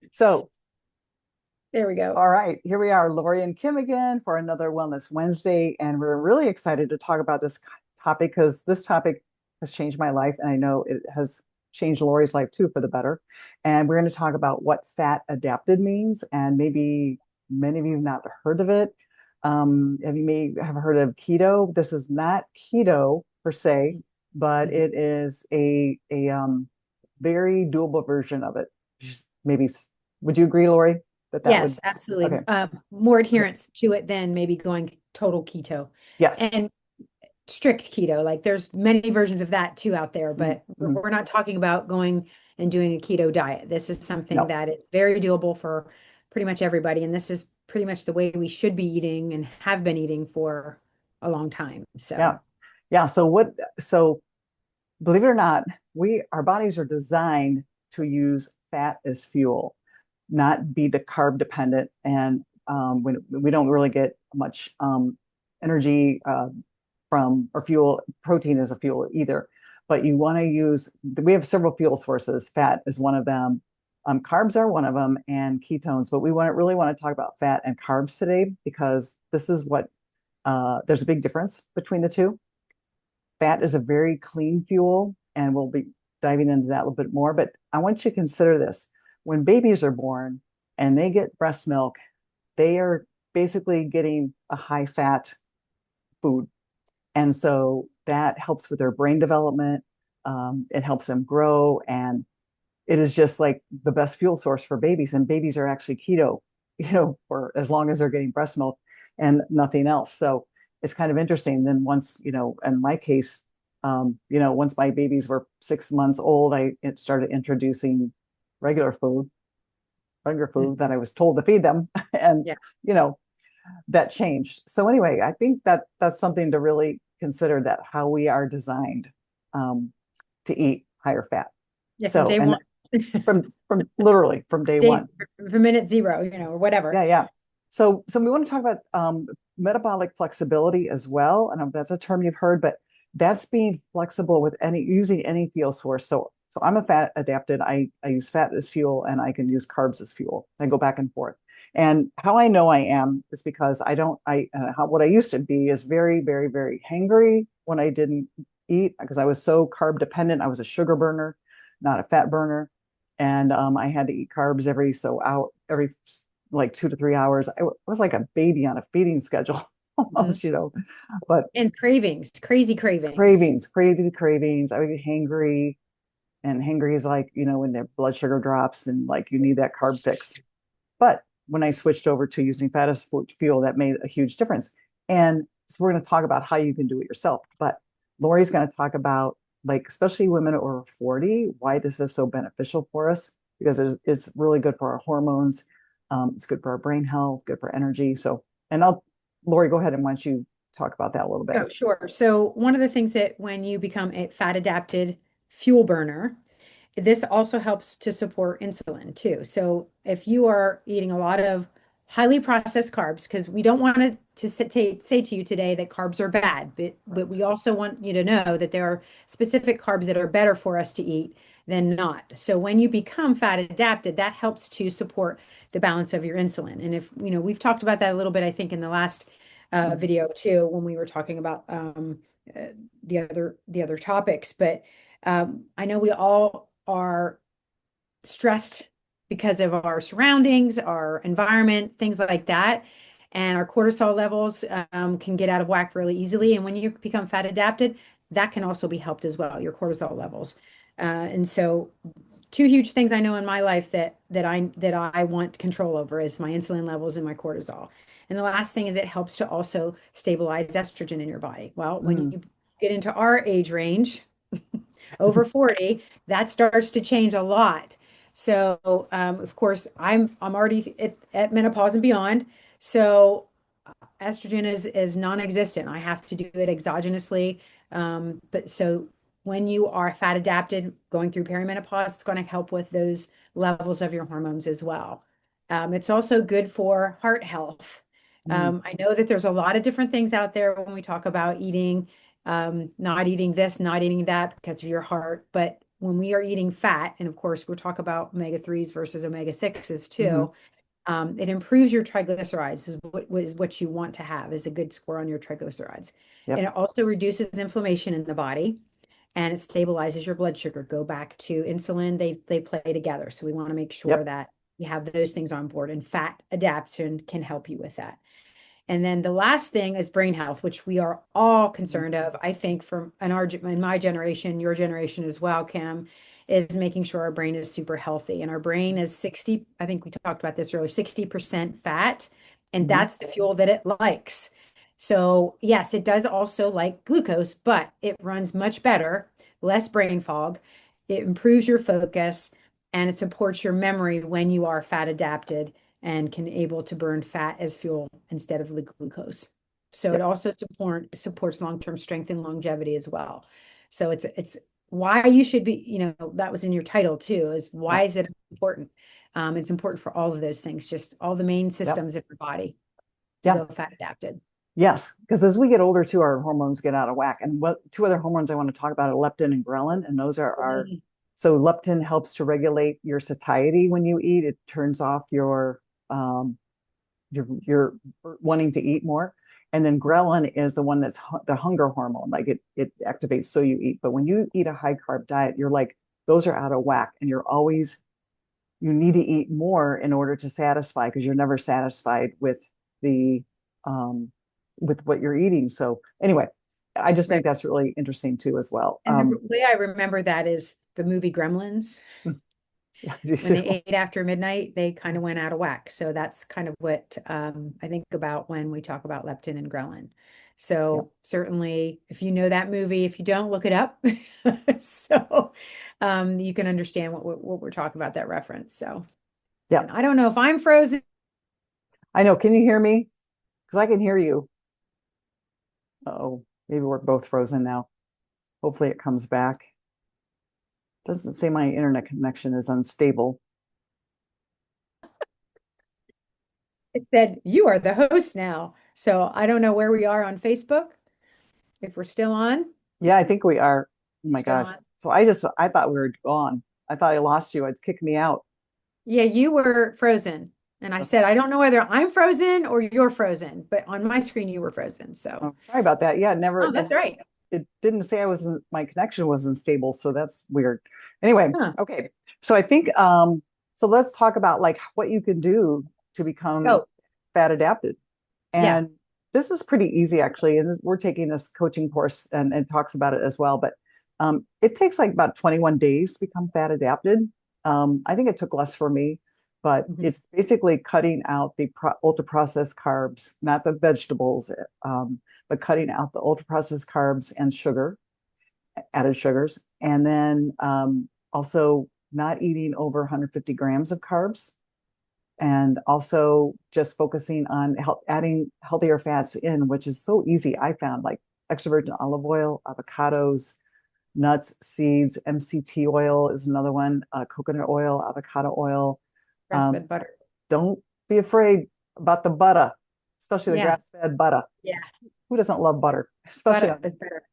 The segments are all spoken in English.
So, There we go. all right, here we are, Lori and Kim again for another Wellness Wednesday. And we're really excited to talk about this topic because this topic has changed my life. And I know it has changed Lori's life too for the better. And we're going to talk about what fat adapted means. And maybe many of you have not heard of it. Have you may have heard of keto? This is not keto per se, but Mhm. it is a very doable version of it. Just maybe, would you agree, Lori? That would Yes, absolutely. okay. More Okay. adherence to it than maybe going total keto Yes. and strict keto. Like there's many versions of that too out there, but Mm-hmm. we're not talking about going and doing a keto diet. This is something No. that is very doable for pretty much everybody. And this is pretty much the way we should be eating and have been eating for a long time. Yeah. So, Yeah. So believe it or not, our bodies are designed to use fat as fuel, not be the carb dependent. And when we don't really get much energy from or fuel, protein as a fuel either. But you want to use, we have several fuel sources. Fat is one of them. Carbs are one of them, and ketones. But we really want to talk about fat and carbs today because this is what there's a big difference between the two. Fat is a very clean fuel, and we'll be diving into that a little bit more. But I want you to consider this. When babies are born and they get breast milk, they are basically getting a high fat food. And so that helps with their brain development. It helps them grow. And it is just like the best fuel source for babies. And babies are actually keto, for as long as they're getting breast milk and nothing else. So it's kind of interesting. Then once, in my case, once my babies were 6 months old, I started introducing regular food, regular mm, food that I was told to feed them. And, yeah. you know, that changed. So anyway, I think that that's something to really consider, that how we are designed um, to eat higher fat. Yeah, from So, day and one. from literally from day Days one. from minute zero, or whatever. Yeah, yeah. So we want to talk about metabolic flexibility as well. And that's a term you've heard, but that's being flexible with using any fuel source. So I'm a fat adapted. I use fat as fuel and I can use carbs as fuel. I go back and forth. And how I know I am is because I don't, what I used to be is very, very, very hangry when I didn't eat because I was so carb dependent. I was a sugar burner, not a fat burner. And I had to eat carbs every like 2 to 3 hours. I was like a baby on a feeding schedule Mhm. almost. But And cravings, crazy cravings. cravings, crazy cravings. I would get hangry, and hangry is like, when the blood sugar drops and like you need that carb fix. But when I switched over to using fat as fuel, that made a huge difference. And so we're going to talk about how you can do it yourself. But Lori's going to talk about, like, especially women over 40, why this is so beneficial for us because it's really good for our hormones. It's good for our brain health, good for energy. So, and Lori, go ahead and why don't you talk about that a little bit? Oh, sure. So one of the things that when you become a fat adapted fuel burner, this also helps to support insulin too. So if you are eating a lot of highly processed carbs, because we don't want to say to you today that carbs are bad, but Right. we also want you to know that there are specific carbs that are better for us to eat than not. So when you become fat adapted, that helps to support the balance of your insulin. And if, we've talked about that a little bit, I think in the last Mhm. video too, when we were talking about uh, the other topics, but I know we all are stressed because of our surroundings, our environment, things like that. And our cortisol levels can get out of whack really easily. And when you become fat adapted, that can also be helped as well, your cortisol levels. And so two huge things I know in my life that I want control over is my insulin levels and my cortisol. And the last thing is it helps to also stabilize estrogen in your body. Well, when Mm. you get into our age range, over 40, that starts to change a lot. So, of course, I'm already at menopause and beyond. So, estrogen is non-existent. I have to do it exogenously. But so when you are fat adapted, going through perimenopause, it's going to help with those levels of your hormones as well. It's also good for heart health. Mm. I know that there's a lot of different things out there when we talk about eating, not eating this, not eating that because of your heart. But when we are eating fat, and of course we'll talk about omega-3s versus omega-6s Hmm. too, it improves your triglycerides, is what you want to have, is a good score on your triglycerides. And Yep. it also reduces inflammation in the body and it stabilizes your blood sugar. Go back to insulin, they play together. So we want to make sure Yep. that you have those things on board, and fat adaptation can help you with that. And then the last thing is brain health, which we are all Mhm. concerned of. I think from in my generation, your generation as well, Kim, is making sure our brain is super healthy. And our brain is 60, I think we talked about this earlier, 60% fat, and Mhm. that's the fuel that it likes. So, yes, it does also like glucose, but it runs much better, less brain fog. It improves your focus and it supports your memory when you are fat adapted and can able to burn fat as fuel instead of the glucose. So it Yep. also supports long-term strength and longevity as well. So it's why you should be, that was in your title too, is Yeah. why is it important? It's important for all of those things, just all the main Yep. systems in your body to Yeah. go fat adapted. Yes, because as we get older too, our hormones get out of whack. And what two other hormones I want to talk about are leptin and ghrelin, and those are our. Mhm. So leptin helps to regulate your satiety when you eat. It turns off um, your wanting to eat more. And then ghrelin is the one that's the hunger hormone, like it activates so you eat. But when you eat a high carb diet, you're like those are out of whack, and you need to eat more in order to satisfy because you're never satisfied the um, with what you're eating. So anyway, I just think Right. that's really interesting too as well. And the way I remember that is the movie Gremlins. Yeah, you When they too. ate after midnight, they kind of went out of whack. So that's kind of what I think about when we talk about leptin and ghrelin. Yeah, So certainly, if you know that movie, if you don't, look it up. So you can understand what we're talking about, that reference. So, yeah. and I don't know if I'm frozen. I know. Can you hear me? Because I can hear you. Oh, maybe we're both frozen now. Hopefully it comes back. Doesn't say my internet connection is unstable. It said you are the host now. So I don't know where we are on Facebook. If we're still on, Yeah, I think we are. Oh we're my still gosh. on. So I thought we were gone. I thought I lost you. It's kicked me out. Yeah, you were frozen. And I Okay. said, I don't know whether I'm frozen or you're frozen, but on my screen you were frozen. So, Oh, sorry about that. Yeah, oh, that's right. it didn't say I wasn't, my connection wasn't stable, so that's weird. Anyway, Huh. okay. So I think so let's talk about like what you can do to become Go. fat adapted. Yeah. And this is pretty easy actually. And we're taking this coaching course and talks about it as well. But it takes like about 21 days to become fat adapted. I think it took less for me, but Mhm. it's basically cutting out the ultra processed carbs, not the vegetables, but cutting out the ultra processed carbs and sugar, added sugars, and then also not eating over 150 grams of carbs, and also just focusing on adding healthier fats in, which is so easy. I found like extra virgin olive oil, avocados, nuts, seeds, MCT oil is another one, coconut oil, avocado oil. Um, Grass-fed butter. don't be afraid about the butter, especially the Yeah. grass-fed butter. Yeah. Who doesn't love butter? Especially Butter on is better.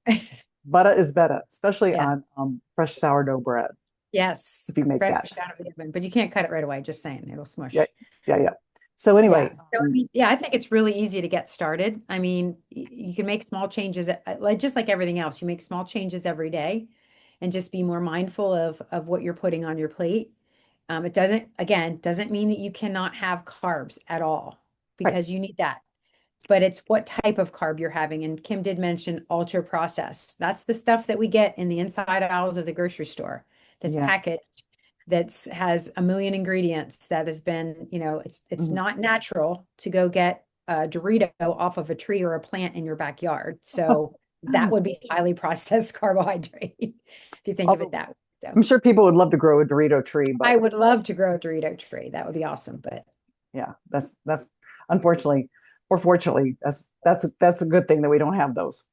butter is better, especially Yeah. on fresh sourdough bread Yes. if you make Fresh that. out of the oven, but you can't cut it right away. Just saying, it'll Yeah, smush. yeah, yeah. So Yeah. anyway, So, I mean, yeah, I think it's really easy to get started. I mean, you can make small changes, like just like everything else, you make small changes every day and just be more mindful of what you're putting on your plate. It doesn't, again, doesn't mean that you cannot have carbs at all right, because you need that. But it's what type of carb you're having. And Kim did mention ultra processed. That's the stuff that we get in the inside aisles of the grocery store that's yeah. packaged, that's has a million ingredients, that has been, it's Mhm. not natural to go get a Dorito off of a tree or a plant in your backyard. So that would be highly processed carbohydrate if you think of it Although that way. So I'm sure people would love to grow a Dorito tree, but I would love to grow a Dorito tree. That would be awesome. But yeah, that's unfortunately or fortunately, that's a good thing that we don't have those.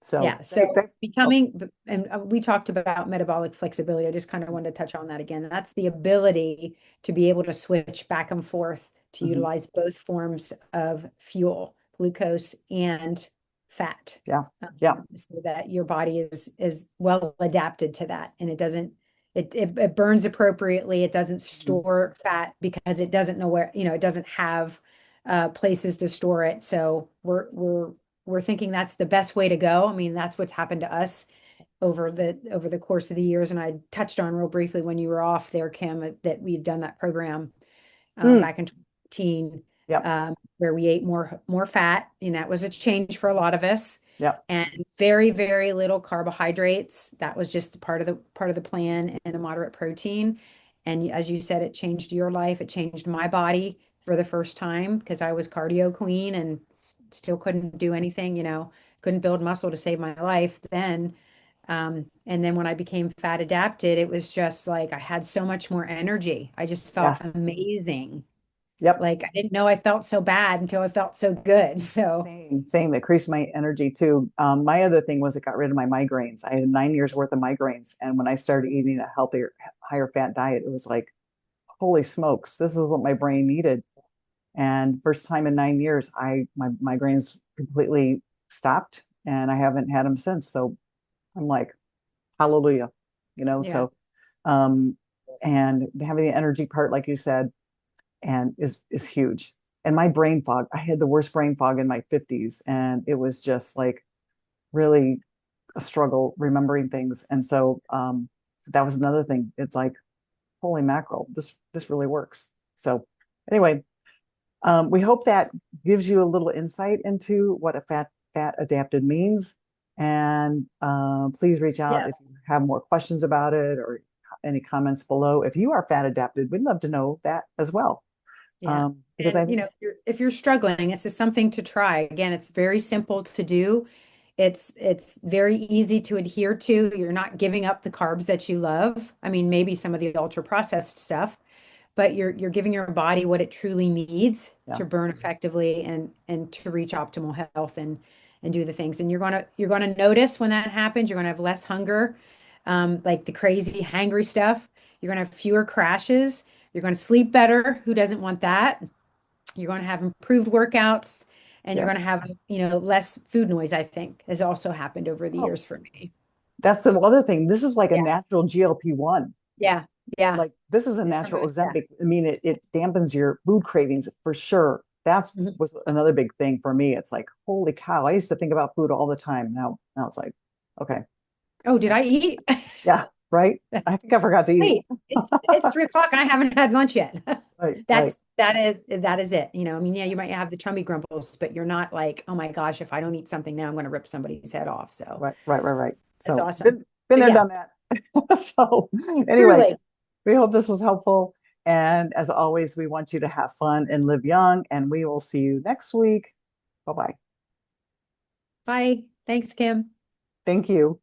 So yeah, so oh, and we talked about metabolic flexibility. I just kind of wanted to touch on that again. That's the ability to be able to switch back and forth to mhm. utilize both forms of fuel, glucose and fat, Yeah. Yeah. so that your body is well adapted to that, and it doesn't it burns appropriately. It doesn't Mhm. store fat because it doesn't know where, it doesn't have places to store it. So we're thinking that's the best way to go. I mean, that's what's happened to us over the course of the years. And I touched on real briefly when you were off there, Kim, that we had done that program Mm. back in 2018, Yep. where we ate more fat, and that was a change for a lot of us. Yep. And very, very little carbohydrates. That was just part of the plan, and a moderate protein. And as you said, it changed your life. It changed my body for the first time because I was cardio queen and still couldn't do anything, couldn't build muscle to save my life then. And then when I became fat adapted, it was just like I had so much more energy. I just felt Yes. amazing. Yep. Like I didn't know I felt so bad until I felt so good. So Same, same. It increased my energy too. My other thing was it got rid of my migraines. I had 9 years worth of migraines. And when I started eating a healthier, higher fat diet, it was like, holy smokes, this is what my brain needed. And first time in 9 years, my migraines completely stopped and I haven't had them since. So I'm like, hallelujah, yeah, so um and having the energy part, like you said, and is huge. And my brain fog, I had the worst brain fog in my 50s, and it was just like really a struggle remembering things. And so that was another thing. It's like, holy mackerel, this really works. So anyway, we hope that gives you a little insight into what a fat adapted means. And please reach out yeah, if you have more questions about it or any comments below. If you are fat adapted, we'd love to know that as well. yeah. Because I And think, if you're struggling, this is something to try. Again, it's very simple to do. It's very easy to adhere to. You're not giving up the carbs that you love. I mean, maybe some of the ultra processed stuff, but you're giving your body what it truly needs yeah, to burn effectively and to reach optimal health and do the things. And you're gonna notice when that happens, you're gonna have less hunger, like the crazy hangry stuff. You're gonna have fewer crashes. You're gonna sleep better. Who doesn't want that? You're gonna have improved workouts, and you're yeah. gonna have, less food noise, I think, has also happened over the Oh, years for me. that's the other thing. This is like a Yeah, natural GLP-1. yeah, yeah. Like this is a It natural promotes that. Ozempic. I mean, it dampens your food cravings for sure. That's Mhm. was another big thing for me. It's like, holy cow, I used to think about food all the time. Now it's like, okay, Oh, did I eat? yeah, right. That's I think I forgot to eat. wait, it's 3 o'clock and I haven't had lunch yet. Right, right, That is it. I mean, yeah, you might have the tummy grumbles, but you're not like, oh my gosh, if I don't eat something now, I'm going to rip somebody's head off. So right. that's So awesome. been But there, yeah, done that. So anyway, truly. we hope this was helpful. And as always, we want you to have fun and live young. And we will see you next week. Bye bye. Bye. Thanks, Kim. Thank you.